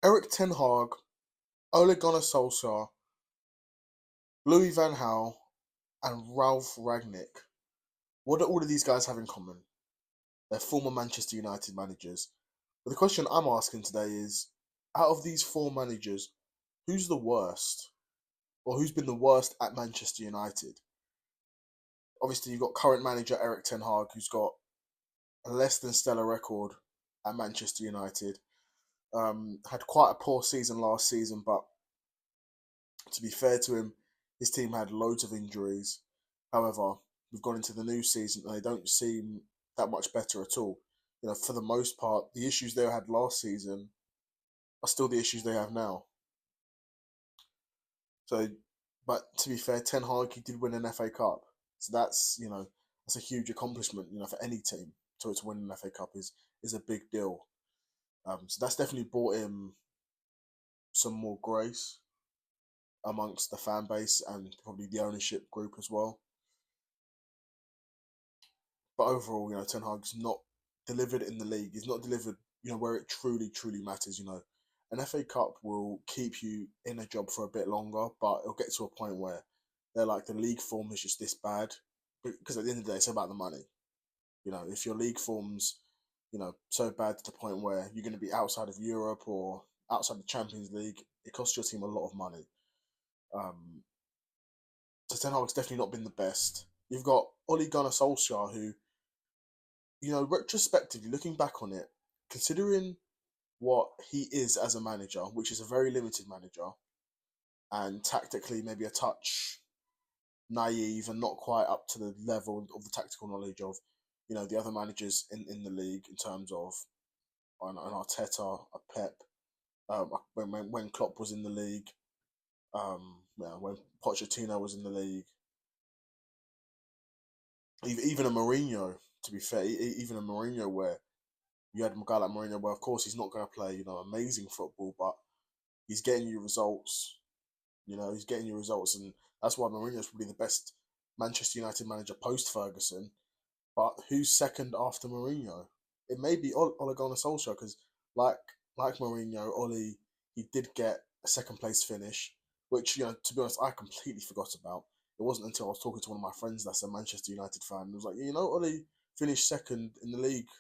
Erik Ten Hag, Ole Gunnar Solskjær, Louis van Gaal, and Ralf Rangnick. What do all of these guys have in common? They're former Manchester United managers. But the question I'm asking today is, out of these four managers, who's the worst? Or who's been the worst at Manchester United? Obviously, you've got current manager Erik Ten Hag, who's got a less than stellar record at Manchester United. Had quite a poor season last season, but to be fair to him, his team had loads of injuries. However, we've gone into the new season and they don't seem that much better at all. For the most part, the issues they had last season are still the issues they have now. So, but to be fair, Ten Hag, he did win an FA Cup, so that's a huge accomplishment. For any team to win an FA Cup is a big deal. So that's definitely brought him some more grace amongst the fan base and probably the ownership group as well. But overall, Ten Hag's not delivered in the league. He's not delivered, where it truly, truly matters. An FA Cup will keep you in a job for a bit longer, but it'll get to a point where they're like the league form is just this bad. Because at the end of the day, it's about the money. If your league form's, so bad to the point where you're going to be outside of Europe or outside the Champions League, it costs your team a lot of money. Um, so Ten Hag's definitely not been the best. You've got Ole Gunnar Solskjær, who, retrospectively, looking back on it, considering what he is as a manager, which is a very limited manager, and tactically maybe a touch naive and not quite up to the level of the tactical knowledge of, the other managers in the league in terms of an Arteta, a Pep, when Klopp was in the league, when Pochettino was in the league, even a Mourinho. To be fair, even a Mourinho where you had a guy like Mourinho, where of course he's not going to play, amazing football, but he's getting you results. He's getting you results, and that's why Mourinho's probably the best Manchester United manager post Ferguson. But who's second after Mourinho? It may be Ole Gunnar Solskjaer because, like Mourinho, Ole, he did get a second place finish, which to be honest, I completely forgot about. It wasn't until I was talking to one of my friends that's a Manchester United fan. And was like, Ole finished second in the league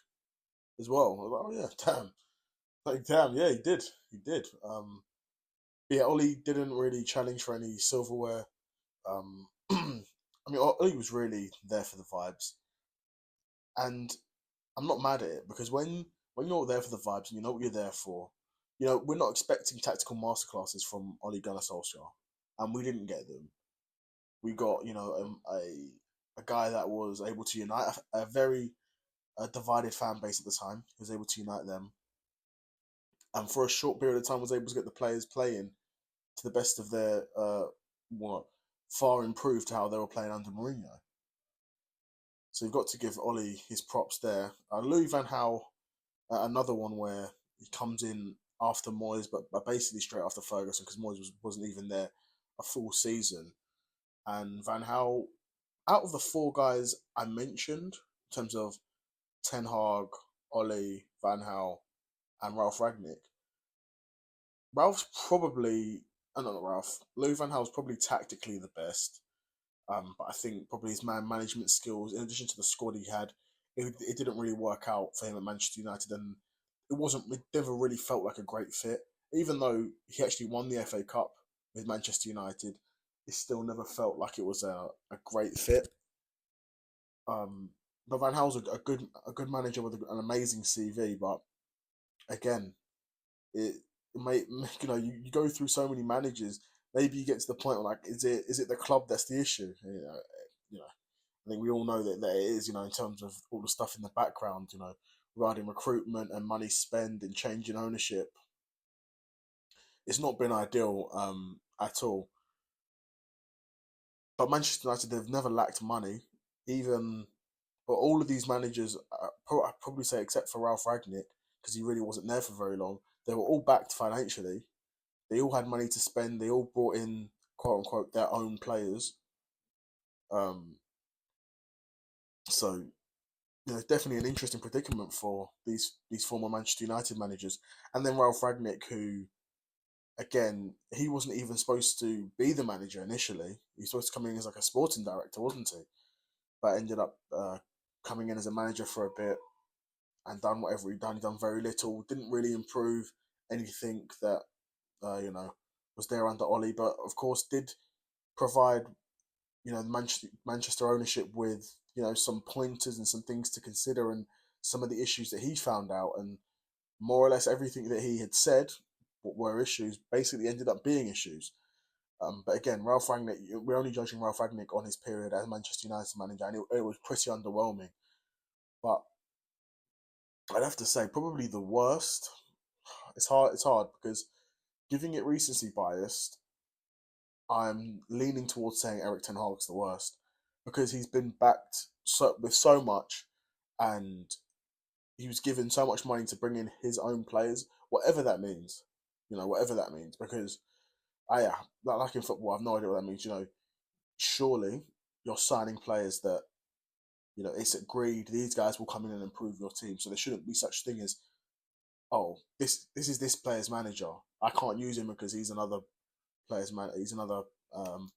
as well. I was like, oh yeah, damn, like damn, yeah, he did. Yeah, Ole didn't really challenge for any silverware. I mean, Ole was really there for the vibes, and I'm not mad at it because when you're there for the vibes and you know what you're there for, we're not expecting tactical masterclasses from Ole Gunnar Solskjaer, and we didn't get them. We got a guy that was able to unite a very divided fan base at the time. He was able to unite them, and for a short period of time was able to get the players playing to the best of their what far improved to how they were playing under Mourinho. So you've got to give Ollie his props there. Louis van Gaal, another one where he comes in after Moyes, but basically straight after Ferguson because Moyes wasn't even there a full season. And Van Gaal, out of the four guys I mentioned in terms of Ten Hag, Ollie, Van Gaal, and Ralf Ragnick, Ralph's probably, not Ralph, Louis Van Gaal's probably tactically the best. But I think probably his man management skills, in addition to the squad he had, it didn't really work out for him at Manchester United, and it never really felt like a great fit. Even though he actually won the FA Cup with Manchester United, it still never felt like it was a great fit. But Van Gaal's a good manager with an amazing CV, but again, it may you go through so many managers. Maybe you get to the point where like, is it the club that's the issue? I think we all know that it is. In terms of all the stuff in the background. Regarding recruitment and money spent and changing ownership, it's not been ideal at all. But Manchester United, they've never lacked money, even. But all of these managers, I'd probably say except for Ralf Ragnick, because he really wasn't there for very long, they were all backed financially. They all had money to spend. They all brought in quote unquote their own players. Um, so definitely an interesting predicament for these former Manchester United managers. And then Ralf Rangnick, who again, he wasn't even supposed to be the manager initially. He was supposed to come in as like a sporting director, wasn't he? But ended up coming in as a manager for a bit and done whatever he done. He done very little. Didn't really improve anything that was there under Ollie, but of course did provide the Manchester ownership with some pointers and some things to consider and some of the issues that he found out, and more or less everything that he had said what were issues basically ended up being issues. But again, Ralf Rangnick, we're only judging Ralf Rangnick on his period as Manchester United manager, and it was pretty underwhelming. But I'd have to say probably the worst. It's hard. It's hard because giving it recency biased, I'm leaning towards saying Erik Ten Hag's the worst because he's been backed with so much, and he was given so much money to bring in his own players, whatever that means. Whatever that means. Because yeah, like in football, I've no idea what that means. Surely you're signing players that it's agreed these guys will come in and improve your team. So there shouldn't be such thing as, oh, this is this player's manager. I can't use him because he's another player's man. He's another um,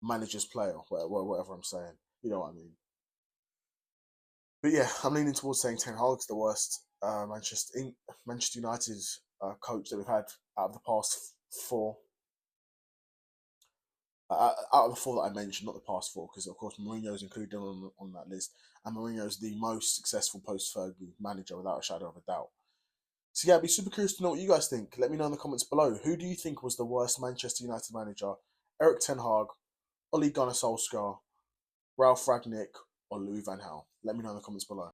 manager's player. Whatever I'm saying, you know what I mean. But yeah, I'm leaning towards saying Ten Hag's the worst Manchester United coach that we've had out of the past four. Out of the four that I mentioned, not the past four, because of course Mourinho's included on that list, and Mourinho's the most successful post-Fergie manager without a shadow of a doubt. So yeah, I'd be super curious to know what you guys think. Let me know in the comments below. Who do you think was the worst Manchester United manager? Erik Ten Hag, Ole Gunnar Solskjær, Ralf Rangnick, or Louis van Gaal? Let me know in the comments below.